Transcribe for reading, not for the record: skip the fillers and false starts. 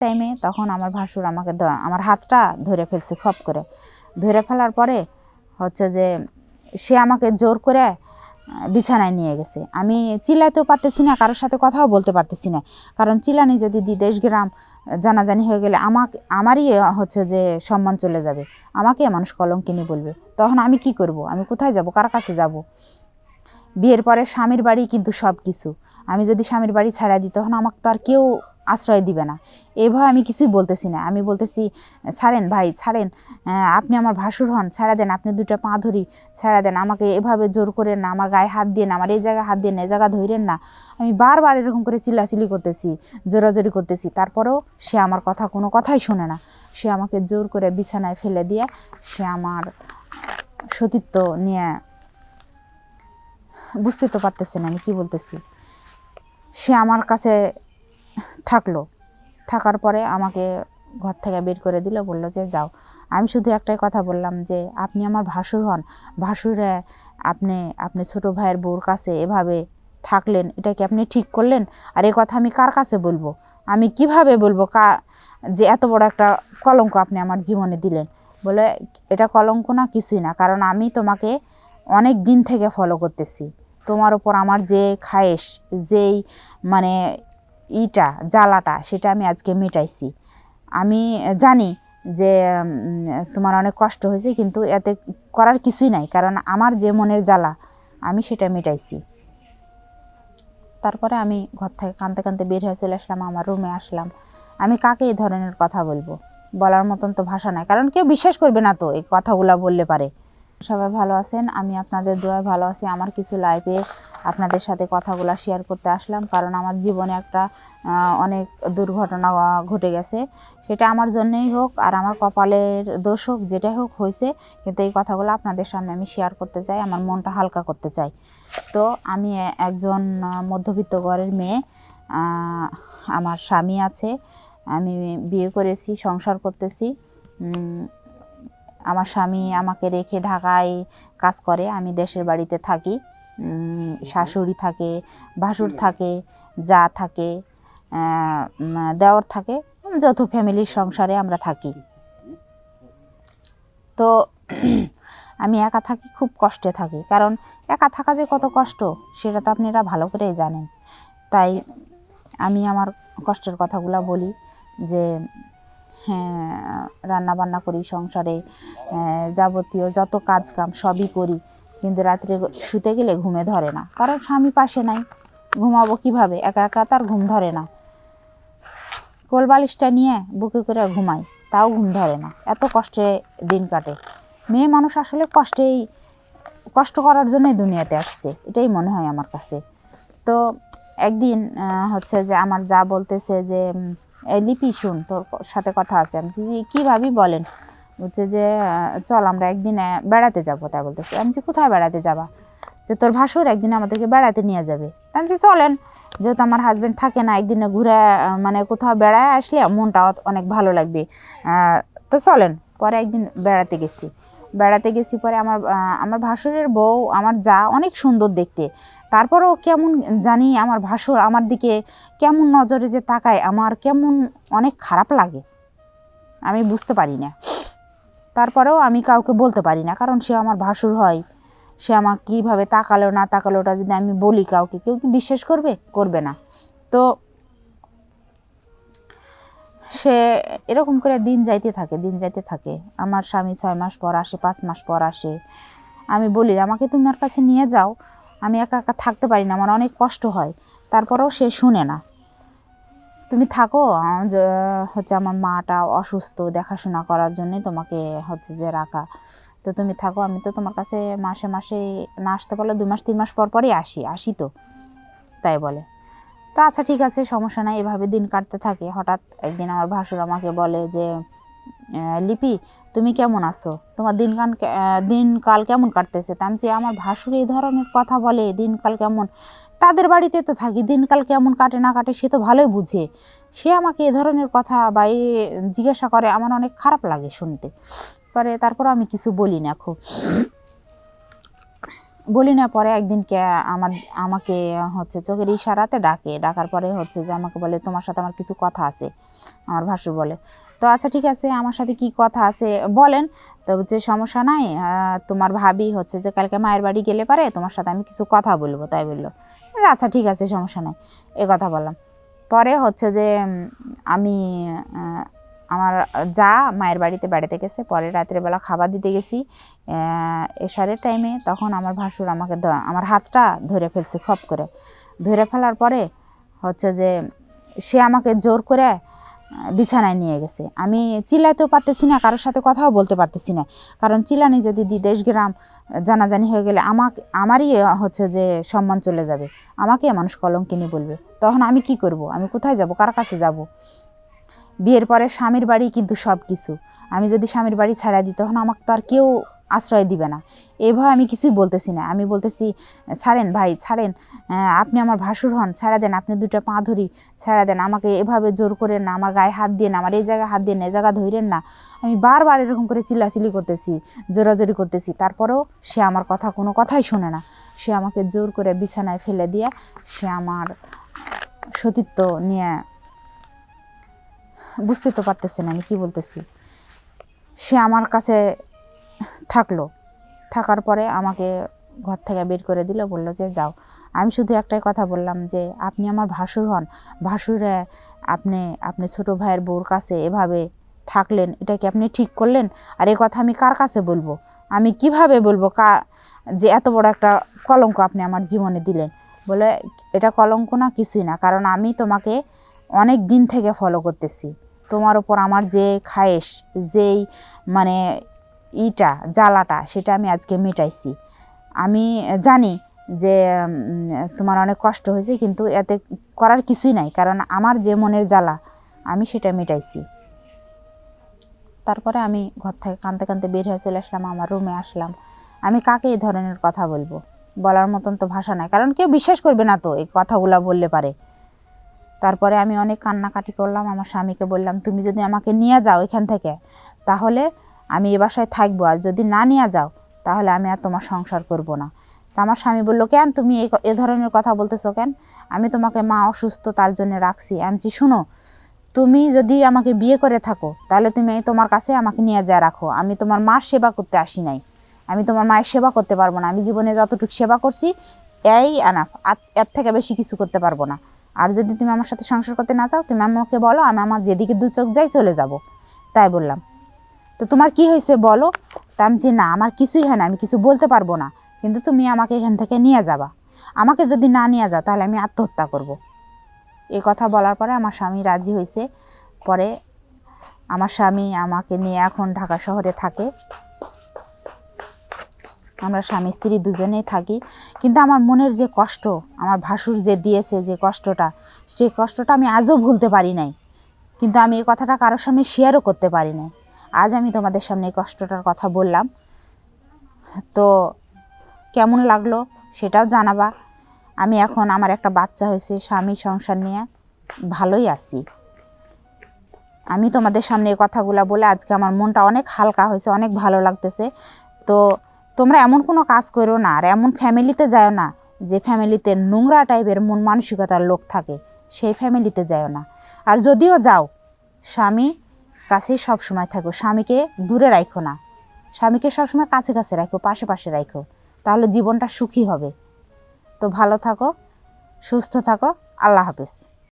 টাইমে তখন আমার ভাসুর আমাকে আমার হাতটা ধরে ফেলছে, খপ করে ধরে ফেলার পরে হচ্ছে যে সে আমাকে জোর করে বিছানায় নিয়ে গেছে। আমি চিল্লাতেও পারতেছি না, কারোর সাথে কথাও বলতে পারতেছি না, কারণ চিল্লানি যদি দেশ গ্রাম জানাজানি হয়ে গেলে আমারই হচ্ছে যে সম্মান চলে যাবে, আমাকে মানুষ কলঙ্কিনী বলবে। তখন আমি কি করব? আমি কোথায় যাব? কার কাছে যাব? বিয়ের পরে স্বামীর বাড়ি কিন্তু সব কিছু। আমি যদি স্বামীর বাড়ি ছাড়া দিই তখন আমাকে তো আর কেউ আশ্রয় দিবে না। এই ভয় আমি কিছুই বলতেছি না। আমি বলতেছি, ছাড়েন ভাই, ছাড়েন, আপনি আমার ভাসুর হন, ছাড়া দেন, আপনি দুটো পা ধরি, ছাড়া দেন, আমাকে এভাবে জোর করেন না, আমার গায়ে হাত দিয়ে না, আমার এই জায়গায় হাত দিয়ে না, এই জায়গা ধরেন না। আমি বারবার এরকম করে চিল্লাচিল্লি করতেছি, জোরাজোরি করতেছি, তারপরেও সে আমার কথা কোনো কথাই শোনে না। সে আমাকে জোর করে বিছানায় ফেলে দিয়ে সে আমার সতীত্ব নিয়ে, বুঝতে তো পারতেছেন আমি কি বলতেছি, সে আমার কাছে থাকলো। থাকার পরে আমাকে ঘর থেকে বের করে দিল, বলল যে যাও। আমি শুধু একটাই কথা বললাম যে আপনি আমার ভাসুর হন, ভাসুরে আপনি ছোট ভাইয়ের বউর কাছে এভাবে থাকলেন, এটা কি আপনি ঠিক করলেন? আর এই কথা আমি কার কাছে বলবো? আমি কিভাবে বলবো যে এত বড় একটা কলঙ্ক আপনি আমার জীবনে দিলেন? বলে, এটা কলঙ্ক না, কিছুই না, কারণ আমি তোমাকে অনেক দিন থেকে ফলো করতেছি। তোমার ওপর আমার যে খায়েশ, যেই মানে জ্বালাটা, সেটা আমি আজকে মেটাইছি। আমি জানি যে তোমার অনেক কষ্ট হয়েছে, কিন্তু এতে করার কিছুই নাই, কারণ আমার যে মনের জ্বালা আমি সেটা মেটাইছি। তারপরে আমি ঘর থেকে কাঁদতে কাঁদতে বের হয়ে চলে আসলাম, আমার রুমে আসলাম। আমি কাকে এই ধরনের কথা বলবো? বলার মতন তো ভাষা নাই, কারণ কেউ বিশ্বাস করবে না তো এই কথাগুলো বললে পারে। সবাই ভালো আছেন? আমি আপনাদের দোয়ায় ভালো আছি। আমার কিছু লাইভে আপনাদের সাথে কথাগুলো শেয়ার করতে আসলাম, কারণ আমার জীবনে একটা অনেক দুর্ঘটনা ঘটে গেছে। সেটা আমার জন্যই হোক আর আমার কপালের দোষ হোক, যেটাই হোক হয়েছে, কিন্তু এই কথাগুলো আপনাদের সামনে আমি শেয়ার করতে চাই, আমার মনটা হালকা করতে চাই। তো আমি একজন মধ্যবিত্ত ঘরের মেয়ে, আমার স্বামী আছে, আমি বিয়ে করেছি, সংসার করতেছি। আমার স্বামী আমাকে রেখে ঢাকায় কাজ করে, আমি দেশের বাড়িতে থাকি। শাশুড়ি থাকে, ভাসুর থাকে, যা থাকে, দেওর থাকে, যৌথ ফ্যামিলির সংসারে আমরা থাকি। তো আমি একা থাকি, খুব কষ্টে থাকি, কারণ একা থাকা যে কত কষ্ট সেটা তো আপনারা ভালো করেই জানেন। তাই আমি আমার কষ্টের কথাগুলো বলি যে হ্যাঁ, রান্না বান্না করি, সংসারে যাবতীয় যত কাজ কাম সবই করি, কিন্তু রাত্রে শুতে গেলে ঘুমে ধরে না, কারণ স্বামী পাশে নাই, ঘুমাবো কিভাবে? একা একা তার ঘুম ধরে না। কোল বালিশটা নিয়ে বুকে করে ঘুমাই, তাও ঘুম ধরে না, এত কষ্টে দিন কাটে। মেয়ে মানুষ আসলে কষ্ট করার জন্যই দুনিয়াতে আসছে, এটাই মনে হয় আমার কাছে। তো একদিন হচ্ছে যে আমার যা বলতেছে যে লিপি শুন, তোর সাথে কথা আছে। আমি যে কী ভাবি বলেন? বলছে যে চল আমরা একদিন বেড়াতে যাবো। তাই বলতেছে। আমি যে কোথায় বেড়াতে যাবা? যে তোর ভাসুর একদিন আমাদেরকে বেড়াতে নিয়ে যাবে। আমি যে চলেন, যেহেতু আমার হাজব্যান্ড থাকে না, একদিনে ঘুরে মানে কোথাও বেড়ায় আসলে মনটা অনেক ভালো লাগবে, তো চলেন। পরে একদিন বেড়াতে গেছি পরে আমার ভাসুরের বউ, আমার যা, অনেক সুন্দর দেখতে। তারপরেও কেমন জানি আমার ভাসুর আমার দিকে কেমন নজরে যে তাকায়, আমার কেমন অনেক খারাপ লাগে, আমি বুঝতে পারি না। তারপরেও আমি কাউকে বলতে পারি না, কারণ সে আমার ভাসুর হয়। সে আমার কীভাবে তাকালো না তাকালোটা যদি আমি বলি কাউকে, কেউ কি বিশ্বাস করবে না। তো সে এরকম করে দিন যাইতে থাকে। আমার স্বামী 6 মাস পর আসে, 5 মাস পর আসে। আমি বলি, আমাকে তুমি আমার কাছে নিয়ে যাও, আমি একা একা থাকতে পারি না, আমার অনেক কষ্ট হয়। তারপরেও সে শুনে না। তুমি থাকো, হচ্ছে আমার মাটা অসুস্থ, দেখাশোনা করার জন্যে তোমাকে হচ্ছে যে রাখা, তো তুমি থাকো, আমি তো তোমার কাছে মাসে মাসে না আসতে পারলে 2 মাস 3 মাস পর পরই আসি তো, তাই বলে। তো আচ্ছা ঠিক আছে, সমস্যা নাই। এভাবে দিন কাটতে থাকে। হঠাৎ একদিন আমার ভাসুর আমাকে বলে যে লিপি, তুমি কেমন আছো? তোমার দিনকাল কেমন কাটতেছে? তা আমি যে আমার ভাসুর এই ধরনের কথা বলে, দিনকাল কেমন, তাদের বাড়িতে তো থাকি, দিনকাল কেমন কাটে না কাটে সে তো ভালোই বুঝে। সে আমাকে এ ধরনের কথা বা জিজ্ঞাসা করে, আমার অনেক খারাপ লাগে শুনতে। তারপর আমি কিছু বলি না, খুব বলি না। পরে একদিনকে আমাকে হচ্ছে চোখের ইশারাতে ডাকার পরে হচ্ছে যে আমাকে বলে তোমার সাথে আমার কিছু কথা আছে। আমার ভাসুর বলে, তো আচ্ছা ঠিক আছে, আমার সাথে কি কথা আছে বলেন। তো হচ্ছে সমস্যা নাই, তোমার ভাবি হচ্ছে যে কালকে মায়ের বাড়ি গেলে পারে তোমার সাথে আমি কিছু কথা বলবো, তাই বললো। আচ্ছা ঠিক আছে, সমস্যা নাই, এ কথা বললাম। পরে হচ্ছে যে আমি আমার যা মায়ের বেড়াতে গেছে, পরে রাত্রেবেলা খাবার দিতে গেছি এশারের টাইমে, তখন আমার ভাসুর আমাকে আমার হাতটা ধরে ফেলছে, খপ করে ধরে ফেলার পরে হচ্ছে যে সে আমাকে জোর করে বিছানায় নিয়ে গেছে। আমি চিল্লাইতেও পারতেছি না, কারোর সাথে কথাও বলতে পারতেছি না, কারণ চিল্লানি যদি দেশ গ্রাম জানাজানি হয়ে গেলে আমারই হচ্ছে যে সম্মান চলে যাবে, আমাকে মানুষ কলঙ্কিনী বলবে। তখন আমি কি করব? আমি কোথায় যাব? কার কাছে যাব? বিয়ের পরে স্বামীর বাড়ি কিন্তু সব কিছু। আমি যদি স্বামীর বাড়ি ছাড়া দিই তখন আমাকে তো আর কেউ আশ্রয় দিবে না। এই ভয় আমি কিছুই বলতেছি না। আমি বলতেছি ছাড়েন ভাই, ছাড়েন, আপনি আমার ভাসুর হন, ছাড়া দেন, আপনি দুটো পা ধরি, ছাড়া দেন, আমাকে এভাবে জোর করেন না, আমার গায়ে হাত দিয়ে না, আমার এই জায়গায় হাত দিয়ে না, এই জায়গা ধরেন না। আমি বারবার এরকম করে চিল্লাচিল্লি করতেছি, জোরাজোরি করতেছি, তারপরেও সে আমার কোনো কথাই শোনে না। সে আমাকে জোর করে বিছানায় ফেলে দিয়ে সে আমার সতীত্ব নিয়ে, বুঝতে তো পারতেছেন আমি কি বলতেছি, সে আমার কাছে থাকার পরে আমাকে ঘর থেকে বের করে দিল, বললো যে যাও। আমি শুধু একটাই কথা বললাম যে আপনি আমার ভাসুর হন, ভাসুরে আপনি ছোটো ভাইয়ের বউর কাছে এভাবে থাকলেন, এটা কি আপনি ঠিক করলেন? আর এই কথা আমি কার কাছে বলবো? আমি কিভাবে বলবো যে এত বড় একটা কলঙ্ক আপনি আমার জীবনে দিলেন? বলে এটা কলঙ্ক না, কিছুই না, কারণ আমি তোমাকে অনেক দিন থেকে ফলো করতেছি, তোমার ওপর আমার যে খায়েশ, যেই মানে জ্বালাটা, সেটা আমি আজকে মেটাইছি। আমি জানি যে তোমার অনেক কষ্ট হয়েছে, কিন্তু এতে করার কিছুই নাই, কারণ আমার যে মনের জ্বালা আমি সেটা মেটাইছি। তারপরে আমি ঘর থেকে কাঁদতে কাঁদতে বের হয়ে চলে আসলাম, আমার রুমে আসলাম। আমি কাকে এই ধরনের কথা বলবো? বলার মতন তো ভাষা নাই, কারণ কেউ বিশ্বাস করবে না তো এই কথাগুলো বললে পারে। তারপরে আমি অনেক কান্নাকাটি করলাম, আমার স্বামীকে বললাম তুমি যদি আমাকে নিয়ে যাও এখান থেকে তাহলে আমি এ বাসায় থাকবো, আর যদি না নিয়ে যাও তাহলে আমি আর তোমার সংসার করব না। তা আমার স্বামী বললো কেন তুমি এ ধরনের কথা বলতেছো কেন? আমি তোমাকে মা অসুস্থ তার জন্য রাখছি। আমি শুনো, তুমি যদি আমাকে বিয়ে করে থাকো তাহলে তুমি তোমার কাছে আমাকে নিয়ে যা রাখো, আমি তোমার মার সেবা করতে আসি নাই, আমি তোমার মায়ের সেবা করতে পারবো না, আমি জীবনে যতটুকু সেবা করছি এই আনাফ, এর থেকে বেশি কিছু করতে পারবো না। আর যদি তুমি আমার সাথে সংসার করতে না চাও তুমি আমাকে বলো, আমি আমার যেদিকে দু চোখ যাই চলে যাব। তাই বললাম। তো তোমার কি হয়েছে বলো? তা আমি না, আমার কিছুই হয় না, আমি কিছু বলতে পারবো না, কিন্তু তুমি আমাকে এখান থেকে নিয়ে যাবা, আমাকে যদি না নিয়ে যাও তাহলে আমি আত্মহত্যা করব। এই কথা বলার পরে আমার স্বামী রাজি হয়েছে। পরে আমার স্বামী আমাকে নিয়ে এখন ঢাকা শহরে থাকে, আমরা স্বামী স্ত্রী দুজনেই থাকি। কিন্তু আমার মনের যে কষ্ট আমার ভাসুর যে দিয়েছে, যে কষ্টটা, সেই কষ্টটা আমি আজও ভুলতে পারি নাই, কিন্তু আমি এই কথাটা কারোর সামনে শেয়ারও করতে পারি নাই। আজ আমি তোমাদের সামনে এই কষ্টটার কথা বললাম, তো কেমন লাগলো সেটাও জানাবা। আমি এখন আমার একটা বাচ্চা হয়েছে, স্বামী সংসার নিয়ে ভালোই আছি। আমি তোমাদের সামনে এই কথাগুলো বলে আজকে আমার মনটা অনেক হালকা হয়েছে, অনেক ভালো লাগতেছে। তো তোমরা এমন কোনো কাজ করো না, আর এমন ফ্যামিলিতে যাও না যে ফ্যামিলিতে নোংরা টাইপের মন মানসিকতার লোক থাকে, সেই ফ্যামিলিতে যাও না। আর যদিও যাও স্বামী কাছেই সবসময় থাকো, স্বামীকে দূরে রাখো না, স্বামীকে সবসময় কাছে কাছে রাখো, পাশে পাশে রাখো, তাহলে জীবনটা সুখী হবে। তো ভালো থাকো, সুস্থ থাকো, আল্লাহ হাফেজ।